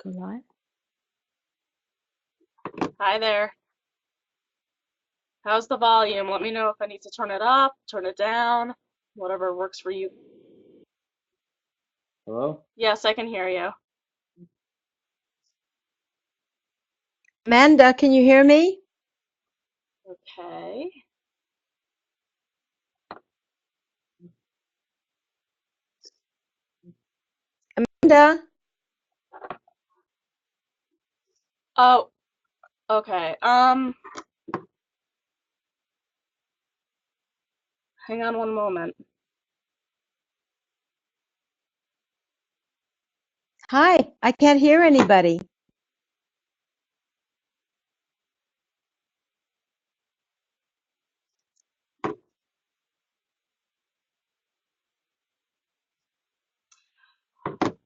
Go live. Hi there. How's the volume? Let me know if I need to turn it up, turn it down, whatever works for you. Hello? Yes, I can hear you. Amanda, can you hear me? Okay. Amanda? Oh, okay. Hang on one moment. Hi, I can't hear anybody.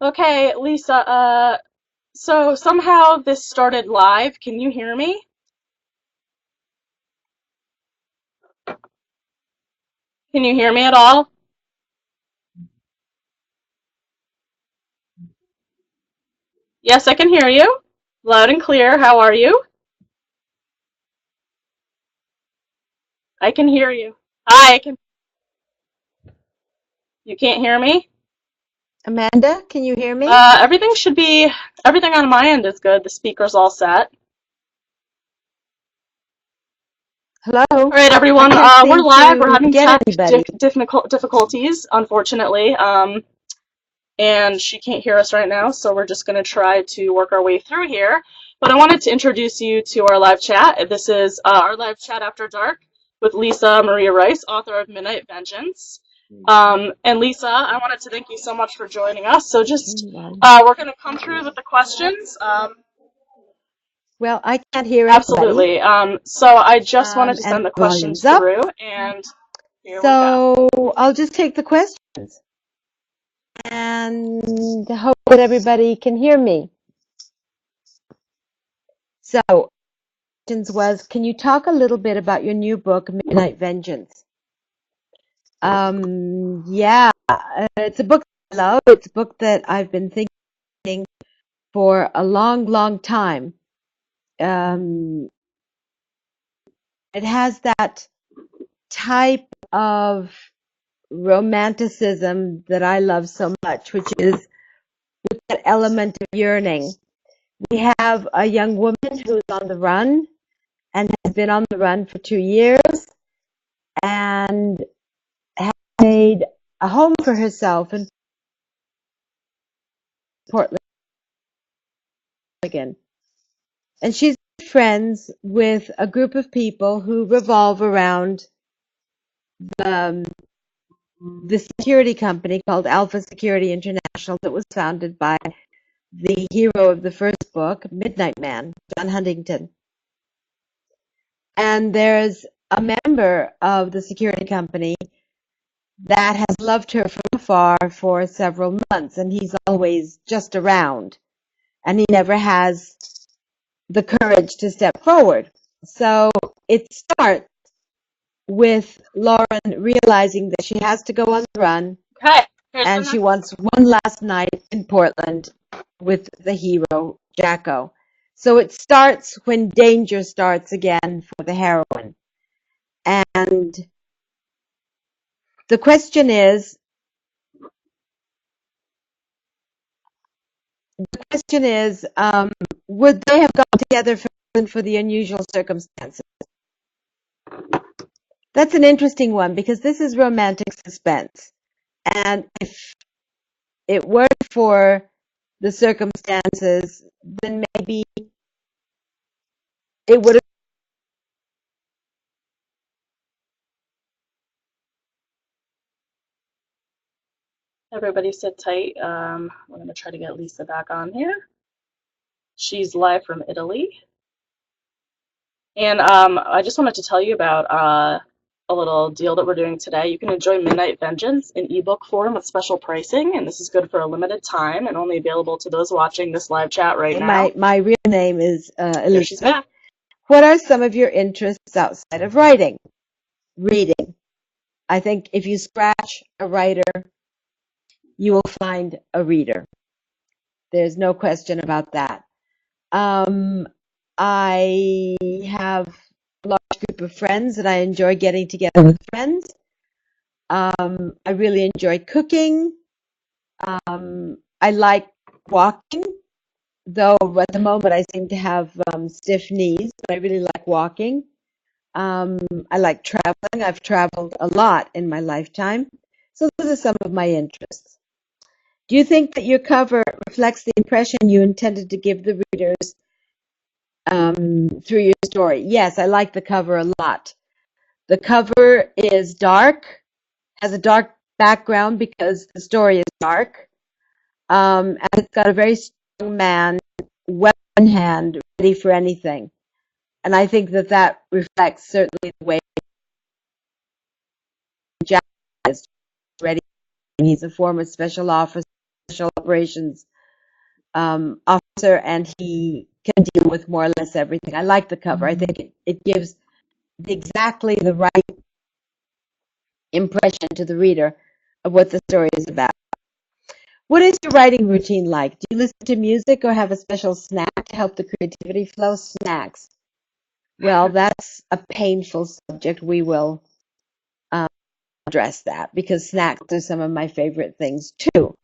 Okay, Lisa, so somehow this started live. Can you hear me? Can you hear me at all? Yes, I can hear you. Loud and clear. How are you? I can hear you. Hi, I can. You can't hear me? Amanda, can you hear me? Everything on my end is good. The speaker's all set. Hello? All right, I everyone. can't We're seem live. We're to having get tech anybody. difficulties, unfortunately, and she can't hear us right now, so we're just going to try to work our way through here. But I wanted to introduce you to our live chat. This is our live chat after dark with Lisa Maria Rice, author of Midnight Vengeance. And Lisa, I wanted to thank you so much for joining us. So just we're going to come through with the questions. Well, I can't hear anybody. Absolutely. So I just wanted to And send the the questions volume's up. through, and here we go. So I'll just take the questions and hope that everybody can hear me. So, questions was, can you talk a little bit about your new book, Midnight Vengeance? Yeah, it's a book I love. It's a book that I've been thinking for a long, long time. It has that type of romanticism that I love so much, which is with that element of yearning. We have a young woman who's on the run and has been on the run for 2 years and has made a home for herself in Portland, Oregon. And she's friends with a group of people who revolve around the security company called Alpha Security International that was founded by the hero of the first book, Midnight Man, John Huntington. And there's a member of the security company that has loved her from afar for several months, and he's always just around, and he never has the courage to step forward. So it starts with Lauren realizing that she has to go on the run, Okay. Here's the and she next. wants one last night in Portland with the hero, Jacko. So it starts when danger starts again for the heroine. And the question is, would they have gone together for the unusual circumstances? That's an interesting one because this is romantic suspense. And if it weren't for the circumstances, then maybe it would have. Everybody sit tight. We're going to try to get Lisa back on here. She's live from Italy. And I just wanted to tell you about a little deal that we're doing today. You can enjoy Midnight Vengeance in ebook form with special pricing, and this is good for a limited time and only available to those watching this live chat right now. My real name is There she's Elizabeth. back. What are some of your interests outside of writing? Reading. I think if you scratch a writer, you will find a reader. There's no question about that. I have a large group of friends and I enjoy getting together with friends. I really enjoy cooking. I like walking, though at the moment I seem to have stiff knees, but I really like walking. Um, I like traveling. I've traveled a lot in my lifetime. So those are some of my interests. Do you think that your cover reflects the impression you intended to give the readers through your story? Yes, I like the cover a lot. The cover is dark, has a dark background because the story is dark, and it's got a very strong man, weapon in hand, ready for anything. And I think that that reflects certainly the way Jack is ready. He's a former special officer, special operations officer, and he can deal with more or less everything. I like the cover. I think it gives exactly the right impression to the reader of what the story is about. What is your writing routine like? Do you listen to music or have a special snack to help the creativity flow? Snacks. Well, that's a painful subject. We will address that because snacks are some of my favorite things too.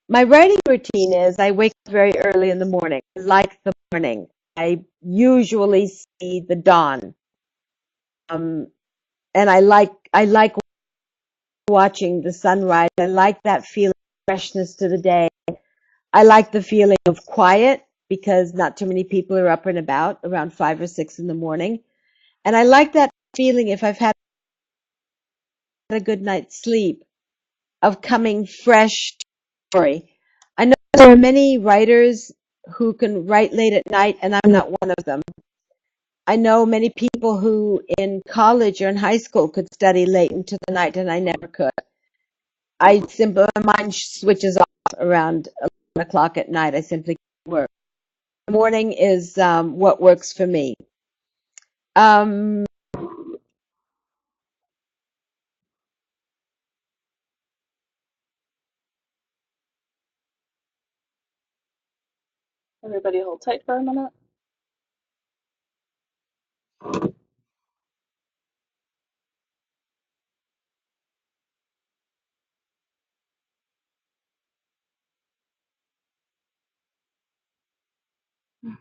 My writing routine is I wake up very early in the morning. I like the morning. I usually see the dawn. And I like watching the sunrise. I like that feeling of freshness to the day. I like the feeling of quiet because not too many people are up and about around 5 or 6 in the morning. And I like that feeling if I've had a good night's sleep of coming fresh to the story. I know there are many writers who can write late at night, and I'm not one of them. I know many people who in college or in high school could study late into the night, and I never could. My mind switches off around 11 o'clock at night. I simply can't work. The morning is what works for me. Um, Everybody hold tight for a minute.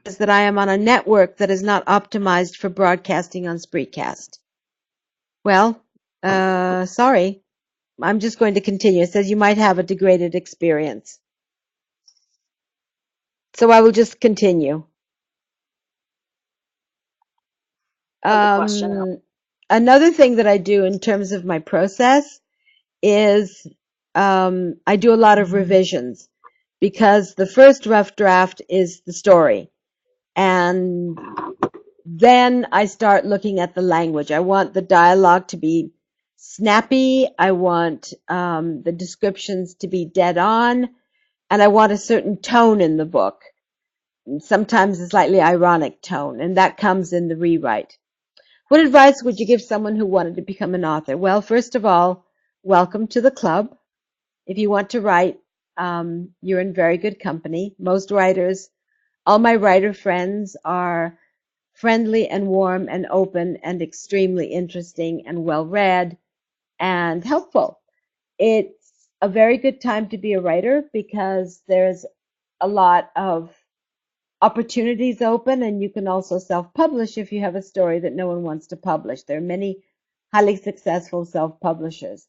is that I am on a network that is not optimized for broadcasting on Spreecast. Well, sorry. I'm just going to continue. It says you might have a degraded experience. So I will just continue. Another thing that I do in terms of my process is I do a lot of revisions because the first rough draft is the story. And then I start looking at the language. I want the dialogue to be snappy. I want the descriptions to be dead on. And I want a certain tone in the book. Sometimes a slightly ironic tone. And that comes in the rewrite. What advice would you give someone who wanted to become an author? Well, first of all, welcome to the club. If you want to write, you're in very good company. Most writers, all my writer friends are friendly and warm and open and extremely interesting and well-read and helpful. It's a very good time to be a writer because there's a lot of opportunities open, and you can also self-publish if you have a story that no one wants to publish. There are many highly successful self-publishers.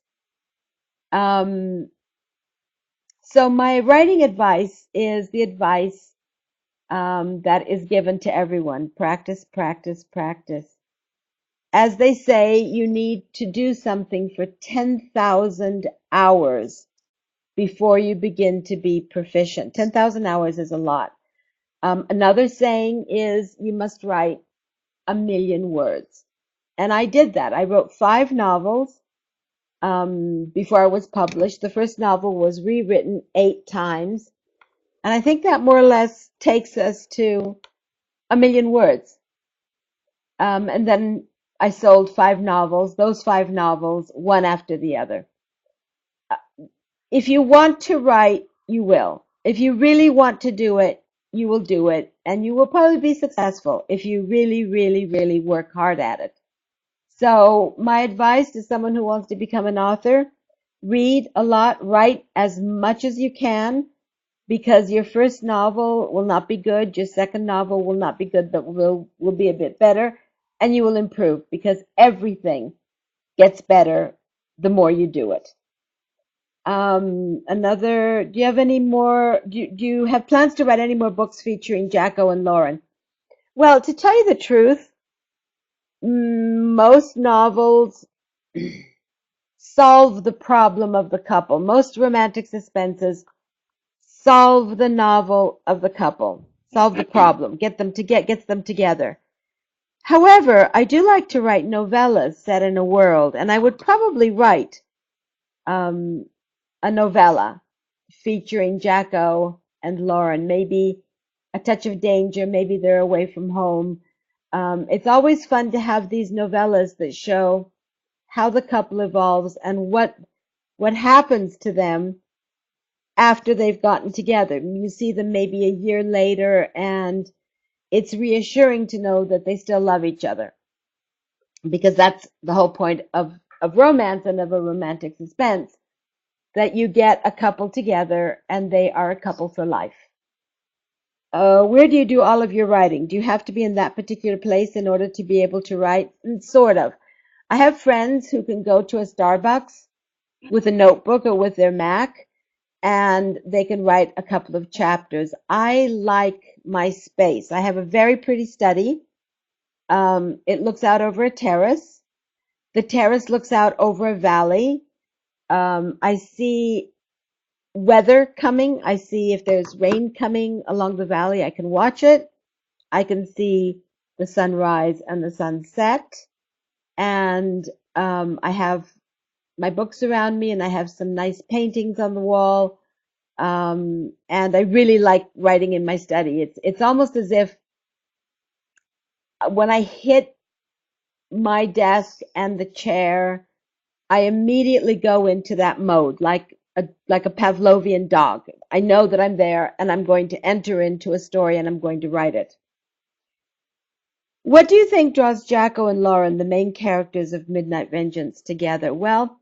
So my writing advice is the advice that is given to everyone. Practice, practice, practice. As they say, you need to do something for 10,000 hours before you begin to be proficient. 10,000 hours is a lot. Another saying is you must write 1,000,000 words. And I did that. I wrote 5 novels before I was published. The first novel was rewritten 8 times. And I think that more or less takes us to 1,000,000 words. And then I sold 5 novels, those 5 novels, one after the other. If you want to write, you will. If you really want to do it, you will do it, and you will probably be successful if you really, really, really work hard at it. So my advice to someone who wants to become an author, read a lot, write as much as you can, because your first novel will not be good, your second novel will not be good, but will be a bit better, and you will improve because everything gets better the more you do it. Do you have any more, do you have plans to write any more books featuring Jacko and Lauren? Well, to tell you the truth, most novels solve the problem of the couple. Most romantic suspenses solve the novel of the couple, solve the problem, gets them together. However, I do like to write novellas set in a world, and I would probably write um, a novella featuring Jacko and Lauren, maybe a touch of danger, maybe they're away from home. It's always fun to have these novellas that show how the couple evolves and what happens to them after they've gotten together. You see them maybe a year later, and it's reassuring to know that they still love each other, because that's the whole point of romance and of a romantic suspense, that you get a couple together and they are a couple for life. Where do you do all of your writing? Do you have to be in that particular place in order to be able to write? Sort of. I have friends who can go to a Starbucks with a notebook or with their Mac, and they can write a couple of chapters. I like my space. I have a very pretty study. It looks out over a terrace. The terrace looks out over a valley. I see weather coming. I see if there's rain coming along the valley, I can watch it. I can see the sunrise and the sunset. And I have my books around me, and I have some nice paintings on the wall. And I really like writing in my study. It's almost as if when I hit my desk and the chair, I immediately go into that mode, like a Pavlovian dog. I know that I'm there and I'm going to enter into a story and I'm going to write it. What do you think draws Jacko and Lauren, the main characters of Midnight Vengeance, together? Well,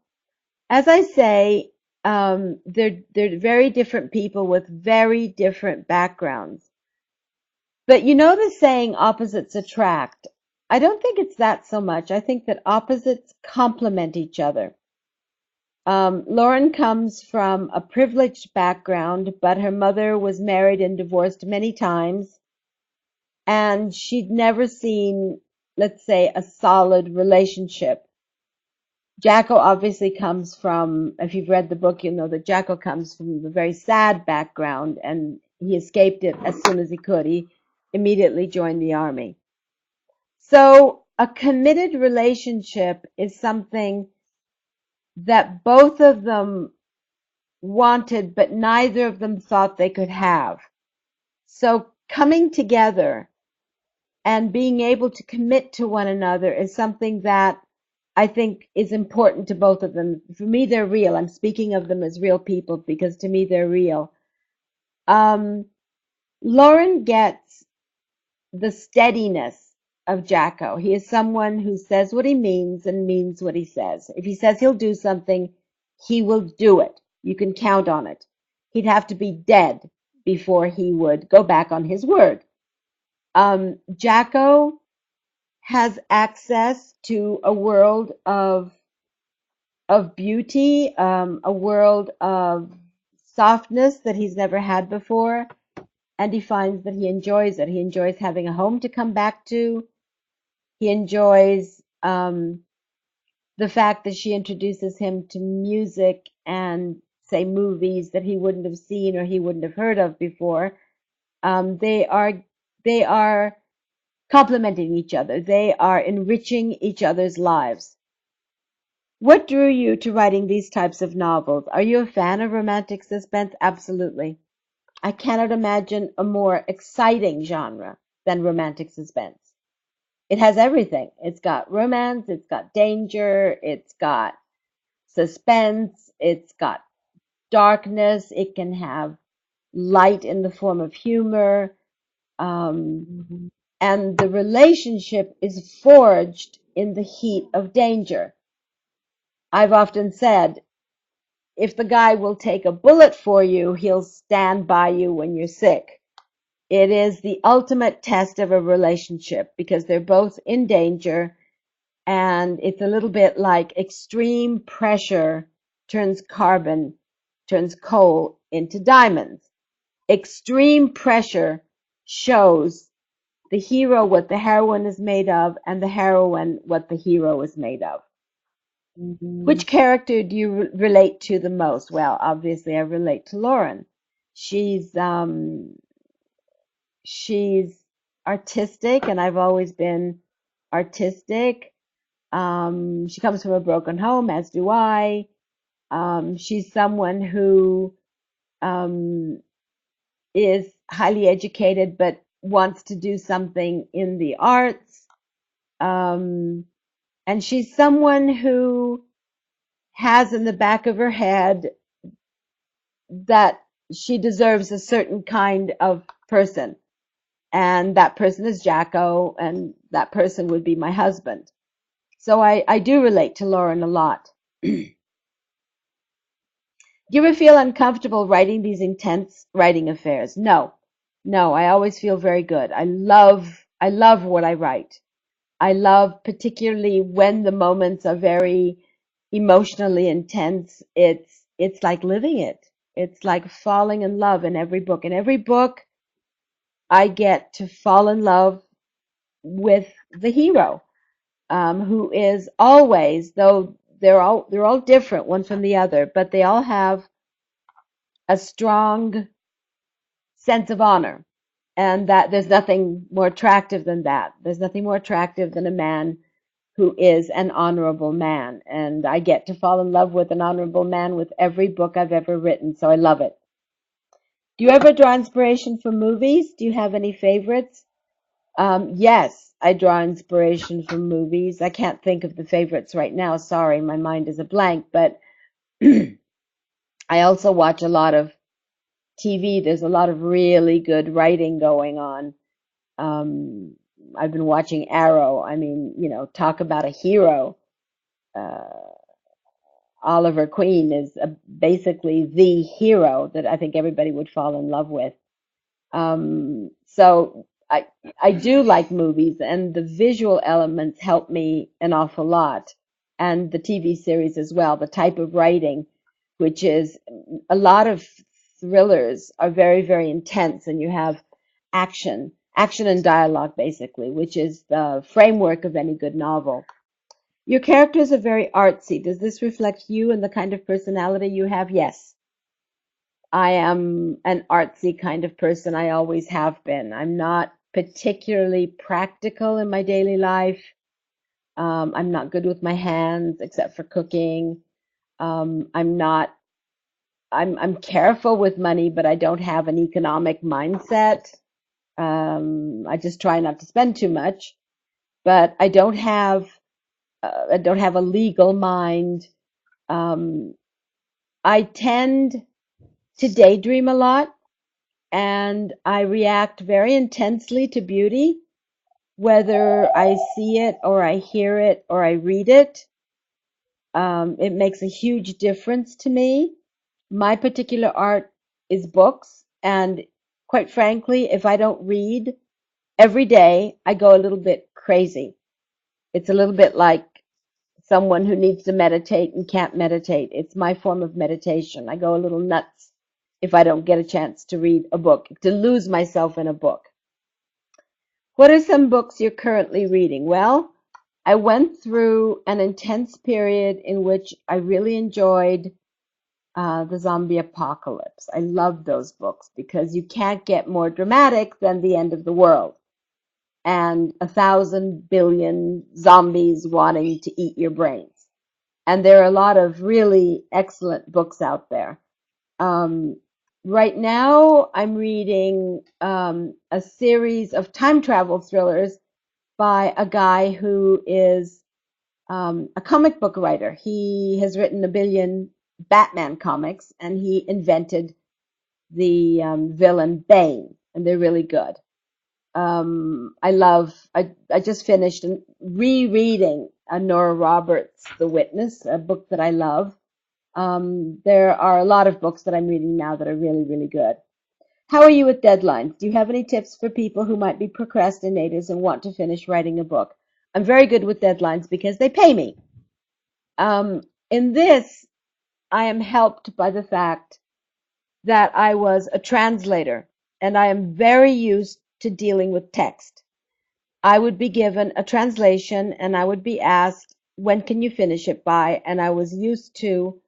as I say, they're very different people with very different backgrounds. But you know the saying, opposites attract. I don't think it's that so much. I think that opposites complement each other. Lauren comes from a privileged background, but her mother was married and divorced many times, and she'd never seen, let's say, a solid relationship. Jacko obviously comes from, if you've read the book, you know that Jacko comes from a very sad background, and he escaped it as soon as he could. He immediately joined the army. So a committed relationship is something that both of them wanted, but neither of them thought they could have. So coming together and being able to commit to one another is something that I think is important to both of them. For me, they're real. I'm speaking of them as real people because to me, they're real. Lauren gets the steadiness of Jacko. He is someone who says what he means and means what he says. If he says he'll do something, he will do it. You can count on it. He'd have to be dead before he would go back on his word. Jacko has access to a world of beauty, a world of softness that he's never had before, and he finds that he enjoys it. He enjoys having a home to come back to. He enjoys the fact that she introduces him to music and, say, movies that he wouldn't have seen or he wouldn't have heard of before. They are complementing each other. They are enriching each other's lives. What drew you to writing these types of novels? Are you a fan of romantic suspense? Absolutely. I cannot imagine a more exciting genre than romantic suspense. It has everything. It's got romance, it's got danger, it's got suspense, it's got darkness, it can have light in the form of humor, and the relationship is forged in the heat of danger. I've often said, if the guy will take a bullet for you, he'll stand by you when you're sick. It is the ultimate test of a relationship because they're both in danger, and it's a little bit like extreme pressure turns coal into diamonds. Extreme pressure shows the hero what the heroine is made of, and the heroine what the hero is made of. Which character do you relate to the most? Well, obviously I relate to Lauren. She's artistic, and I've always been artistic. She comes from a broken home, as do I. She's someone who is highly educated but wants to do something in the arts. And she's someone who has in the back of her head that she deserves a certain kind of person. And that person is Jacko, and that person would be my husband. So I do relate to Lauren a lot. Do you ever feel uncomfortable writing these intense writing affairs? No, I always feel very good. I love what I write. I love particularly when the moments are very emotionally intense. It's like living it. It's like falling in love in every book. In every book, I get to fall in love with the hero, who is always, though they're all different one from the other, but they all have a strong sense of honor, and that there's nothing more attractive than that. There's nothing more attractive than a man who is an honorable man, and I get to fall in love with an honorable man with every book I've ever written, so I love it. Do you ever draw inspiration from movies? Do you have any favorites? Yes, I draw inspiration from movies. I can't think of the favorites right now. Sorry, my mind is a blank, but I also watch a lot of TV. There's a lot of really good writing going on. I've been watching Arrow. I mean, talk about a hero. Oliver Queen is basically the hero that I think everybody would fall in love with. So I do like movies, and the visual elements help me an awful lot, and the TV series as well. The type of writing, which is a lot of thrillers, are very, very intense, and you have action and dialogue basically, which is the framework of any good novel. Your characters are very artsy. Does this reflect you and the kind of personality you have? Yes. I am an artsy kind of person. I always have been. I'm not particularly practical in my daily life. I'm not good with my hands except for cooking. I'm not. I'm careful with money, but I don't have an economic mindset. I just try not to spend too much. But I don't have a legal mind. I tend to daydream a lot, and I react very intensely to beauty, whether I see it or I hear it or I read it. It makes a huge difference to me. My particular art is books, and quite frankly, if I don't read every day, I go a little bit crazy. It's a little bit like someone who needs to meditate and can't meditate. It's my form of meditation. I go a little nuts if I don't get a chance to read a book, to lose myself in a book. What are some books you're currently reading? Well, I went through an intense period in which I really enjoyed the zombie apocalypse. I love those books because you can't get more dramatic than the end of the world and 1,000 billion zombies wanting to eat your brains. And there are a lot of really excellent books out there. Right now, I'm reading a series of time travel thrillers by a guy who is a comic book writer. He has written a billion Batman comics, and he invented the villain Bane, and they're really good. I just finished rereading Nora Roberts' The Witness, a book that I love. There are a lot of books that I'm reading now that are really, really good. How are you with deadlines? Do you have any tips for people who might be procrastinators and want to finish writing a book? I'm very good with deadlines because they pay me. In this, I am helped by the fact that I was a translator and I am very used to dealing with text. I would be given a translation and I would be asked, when can you finish it by? And I was used to,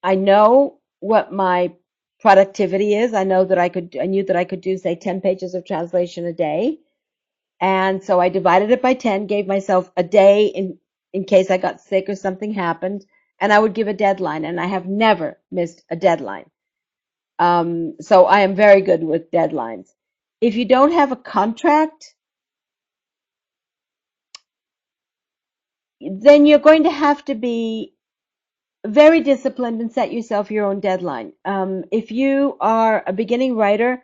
I know what my productivity is. I knew that I could do, say, 10 pages of translation a day. And so I divided it by 10, gave myself a day in case I got sick or something happened, and I would give a deadline, and I have never missed a deadline. So I am very good with deadlines. If you don't have a contract, then you're going to have to be very disciplined and set yourself your own deadline. If you are a beginning writer,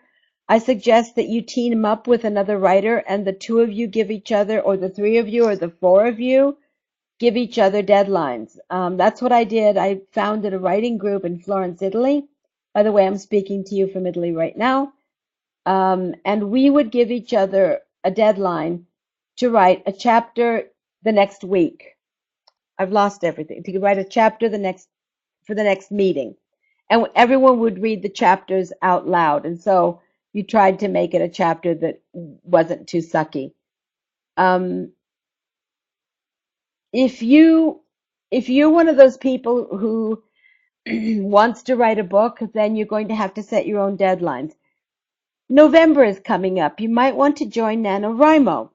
I suggest that you team up with another writer and the two of you give each other, or the three of you, or the four of you, give each other deadlines. That's what I did. I founded a writing group in Florence, Italy. By the way, I'm speaking to you from Italy right now. And we would give each other a deadline to write a chapter the next week. I've lost everything. To write a chapter for the next meeting. And everyone would read the chapters out loud. And so you tried to make it a chapter that wasn't too sucky. If you're one of those people who wants to write a book, then you're going to have to set your own deadlines. November is coming up. You might want to join NaNoWriMo,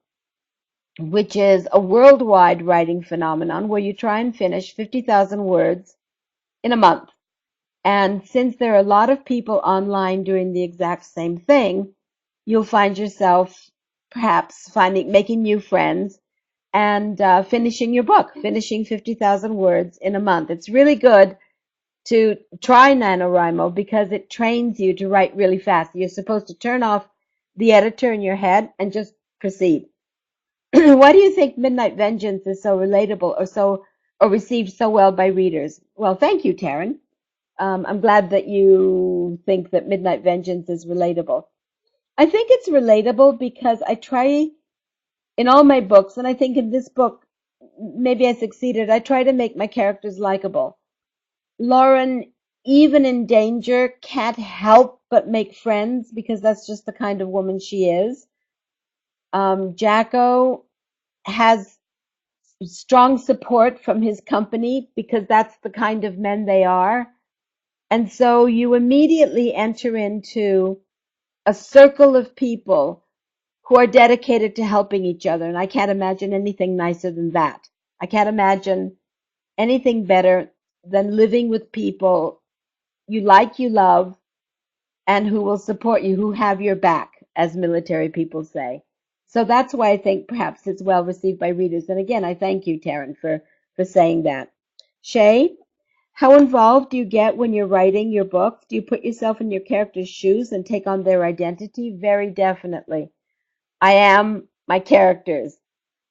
which is a worldwide writing phenomenon where you try and finish 50,000 words in a month. And since there are a lot of people online doing the exact same thing, you'll find yourself perhaps making new friends and finishing your book, finishing 50,000 words in a month. It's really good to try NaNoWriMo because it trains you to write really fast. You're supposed to turn off the editor in your head and just proceed. Why do you think Midnight Vengeance is so relatable or received so well by readers? Well, thank you, Taryn. I'm glad that you think that Midnight Vengeance is relatable. I think it's relatable because I try in all my books, and I think in this book, maybe I succeeded, I try to make my characters likable. Lauren, even in danger, can't help but make friends because that's just the kind of woman she is. Jacko has strong support from his company because that's the kind of men they are. And so you immediately enter into a circle of people who are dedicated to helping each other. And I can't imagine anything nicer than that. I can't imagine anything better than living with people you like, you love, and who will support you, who have your back, as military people say. So that's why I think perhaps it's well received by readers. And again, I thank you, Taryn, for saying that. Shay, how involved do you get when you're writing your book? Do you put yourself in your character's shoes and take on their identity? Very definitely. I am my characters.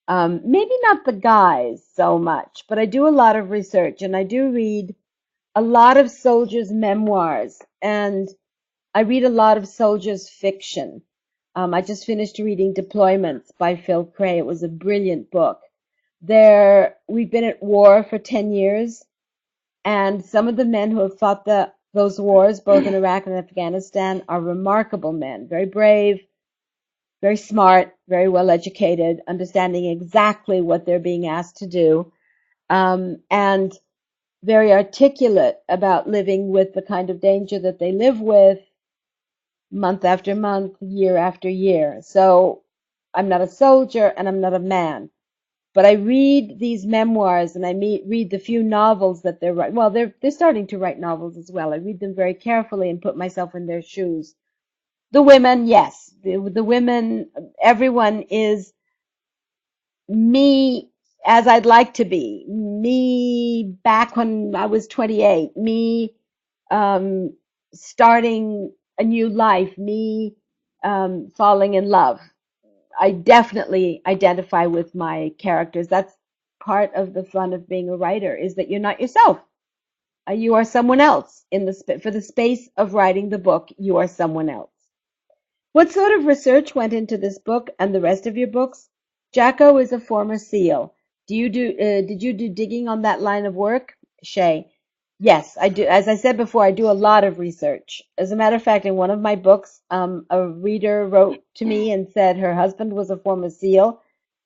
Maybe not the guys so much, but I do a lot of research and I do read a lot of soldiers' memoirs and I read a lot of soldiers' fiction. I just finished reading Deployments by Phil Cray. It was a brilliant book. We've been at war for 10 years, and some of the men who have fought those wars, both in Iraq and Afghanistan, are remarkable men, very brave, very smart, very well educated, understanding exactly what they're being asked to do, and very articulate about living with the kind of danger that they live with month after month, year after year. So I'm not a soldier and I'm not a man. But I read these memoirs and I read the few novels that they're writing. Well, they're starting to write novels as well. I read them very carefully and put myself in their shoes. The women, yes. The women, everyone is me as I'd like to be. Me back when I was 28. Me starting a new life, me falling in love. I definitely identify with my characters. That's part of the fun of being a writer, is that you're not yourself. You are someone else in for the space of writing the book. You are someone else. What sort of research went into this book and the rest of your books? Jacko is a former SEAL. Did you do digging on that line of work? Shay. Yes, I do. As I said before, I do a lot of research. As a matter of fact, in one of my books, a reader wrote to me and said her husband was a former SEAL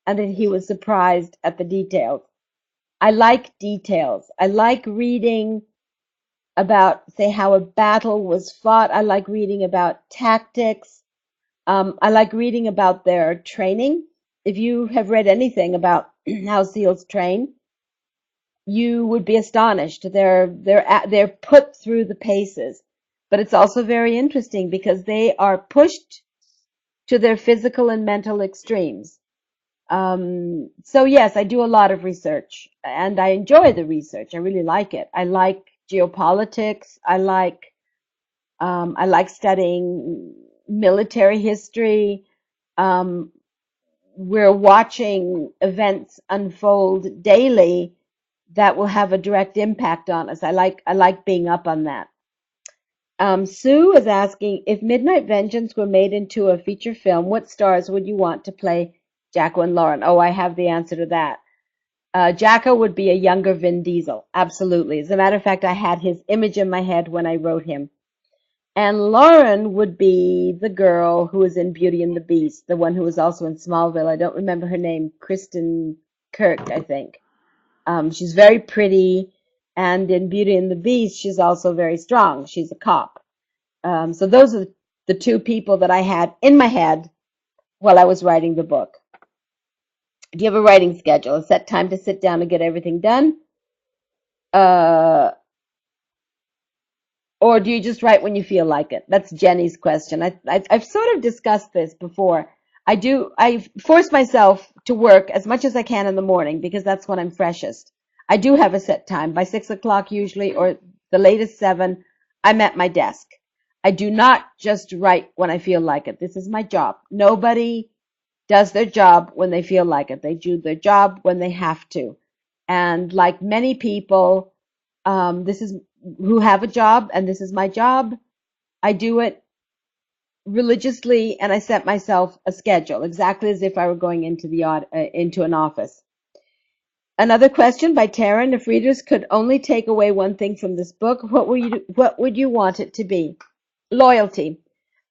and that he was surprised at the details. I like details. I like reading about, say, how a battle was fought. I like reading about tactics. I like reading about their training. If you have read anything about how SEALs train, you would be astonished. They're put through the paces, but it's also very interesting because they are pushed to their physical and mental extremes. So yes, I do a lot of research, and I enjoy the research. I really like it. I like geopolitics. I like studying military history. Um, we're watching events unfold daily that will have a direct impact on us. I like being up on that. Sue is asking, if Midnight Vengeance were made into a feature film, what stars would you want to play Jacko and Lauren? Oh, I have the answer to that. Jacko would be a younger Vin Diesel, absolutely. As a matter of fact, I had his image in my head when I wrote him. And Lauren would be the girl who was in Beauty and the Beast, the one who was also in Smallville. I don't remember her name, Kristen Kirk, I think. She's very pretty, and in Beauty and the Beast, she's also very strong. She's a cop. So those are the two people that I had in my head while I was writing the book. Do you have a writing schedule? A set time to sit down and get everything done? Or do you just write when you feel like it? That's Jenny's question. I've sort of discussed this before. I force myself to work as much as I can in the morning because that's when I'm freshest. I do have a set time. By 6 o'clock usually, or the latest 7, I'm at my desk. I do not just write when I feel like it. This is my job. Nobody does their job when they feel like it. They do their job when they have to. And like many people, this is who have a job, and this is my job. I do it religiously, and I set myself a schedule, exactly as if I were going into an office. Another question by Taryn: if readers could only take away one thing from this book, what would you want it to be? Loyalty.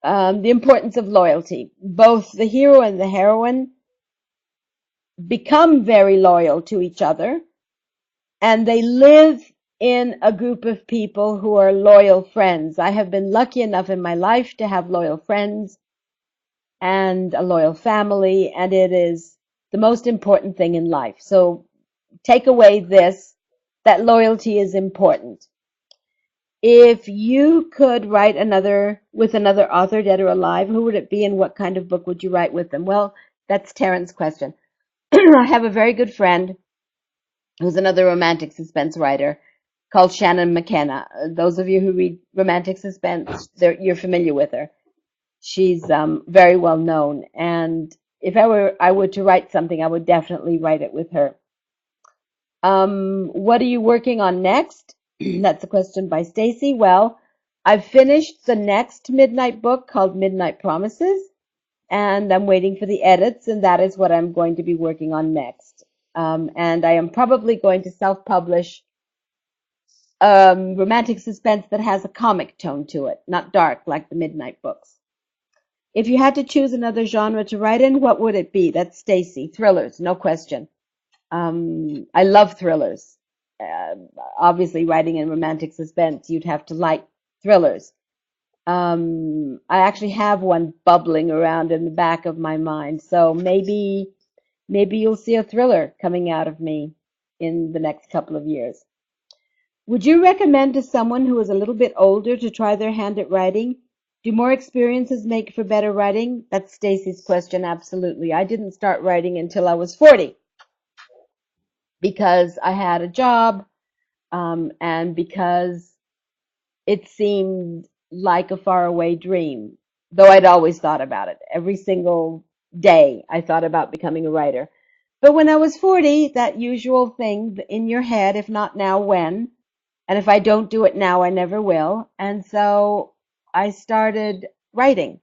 The importance of loyalty. Both the hero and the heroine become very loyal to each other, and they live in a group of people who are loyal friends. I have been lucky enough in my life to have loyal friends and a loyal family, and it is the most important thing in life. So take away this, that loyalty is important. If you could write with another author, dead or alive, who would it be, and what kind of book would you write with them? Well, that's Terrence's question. I have a very good friend who's another romantic suspense writer called Shannon McKenna. Those of you who read romantic suspense, you're familiar with her. She's very well known, and if I were to write something, I would definitely write it with her. What are you working on next? That's a question by Stacy. Well, I've finished the next Midnight book called Midnight Promises, and I'm waiting for the edits, and that is what I'm going to be working on next. And I am probably going to self-publish romantic suspense that has a comic tone to it, not dark like the Midnight books. If you had to choose another genre to write in, what would it be? That's Stacy. Thrillers, no question. I love thrillers. Obviously, writing in romantic suspense, you'd have to like thrillers. I actually have one bubbling around in the back of my mind, so maybe you'll see a thriller coming out of me in the next couple of years. Would you recommend to someone who is a little bit older to try their hand at writing? Do more experiences make for better writing? That's Stacy's question, absolutely. I didn't start writing until I was 40 because I had a job and because it seemed like a faraway dream, though I'd always thought about it. Every single day I thought about becoming a writer. But when I was 40, that usual thing in your head, if not now, when? And if I don't do it now, I never will. And so I started writing.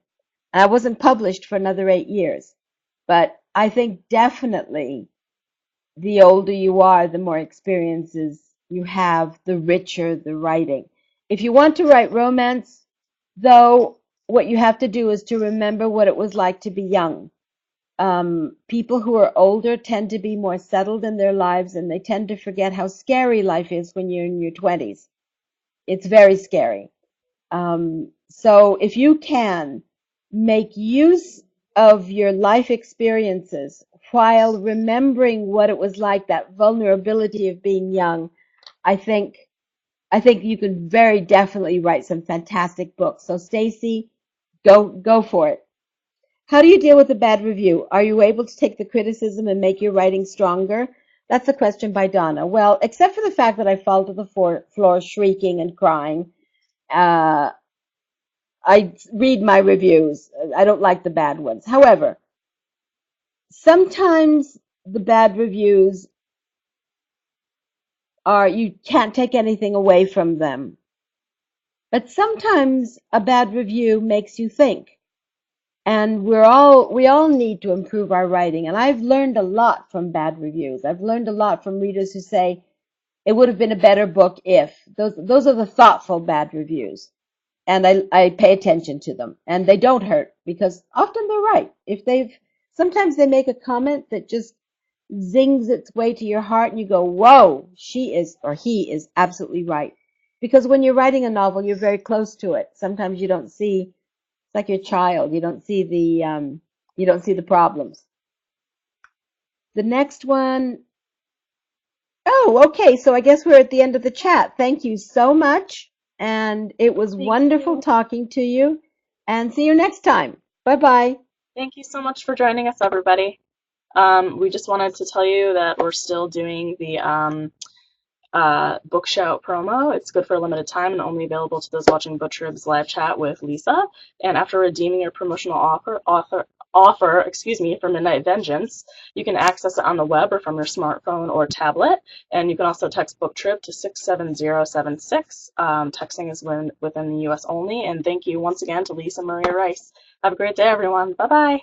And I wasn't published for another 8 years. But I think definitely the older you are, the more experiences you have, the richer the writing. If you want to write romance, though, what you have to do is to remember what it was like to be young. People who are older tend to be more settled in their lives, and they tend to forget how scary life is when you're in your 20s. It's very scary. So if you can make use of your life experiences while remembering what it was like, that vulnerability of being young, I think you can very definitely write some fantastic books. So Stacy, go for it. How do you deal with a bad review? Are you able to take the criticism and make your writing stronger? That's a question by Donna. Well, except for the fact that I fall to the floor shrieking and crying, uh, I read my reviews. I don't like the bad ones. However, sometimes the bad reviews are, you can't take anything away from them. But sometimes a bad review makes you think. And we all need to improve our writing. And I've learned a lot from bad reviews. I've learned a lot from readers who say it would have been a better book if. Those are the thoughtful bad reviews. And I pay attention to them. And they don't hurt because often they're right. Sometimes they make a comment that just zings its way to your heart and you go, whoa, she is or he is absolutely right. Because when you're writing a novel, you're very close to it. Sometimes you don't see, it's like your child. You don't see the problems. The next one, oh, okay. So I guess we're at the end of the chat. Thank you so much. And it was wonderful talking to you. And see you next time. Bye-bye. Thank you so much for joining us, everybody. We just wanted to tell you that we're still doing the Book Shout promo. It's good for a limited time and only available to those watching BookTrib's live chat with Lisa. And after redeeming your promotional offer for Midnight Vengeance, you can access it on the web or from your smartphone or tablet. And you can also text BookTrib to 67076. Texting is within the US only. And thank you once again to Lisa Maria Rice. Have a great day, everyone. Bye-bye.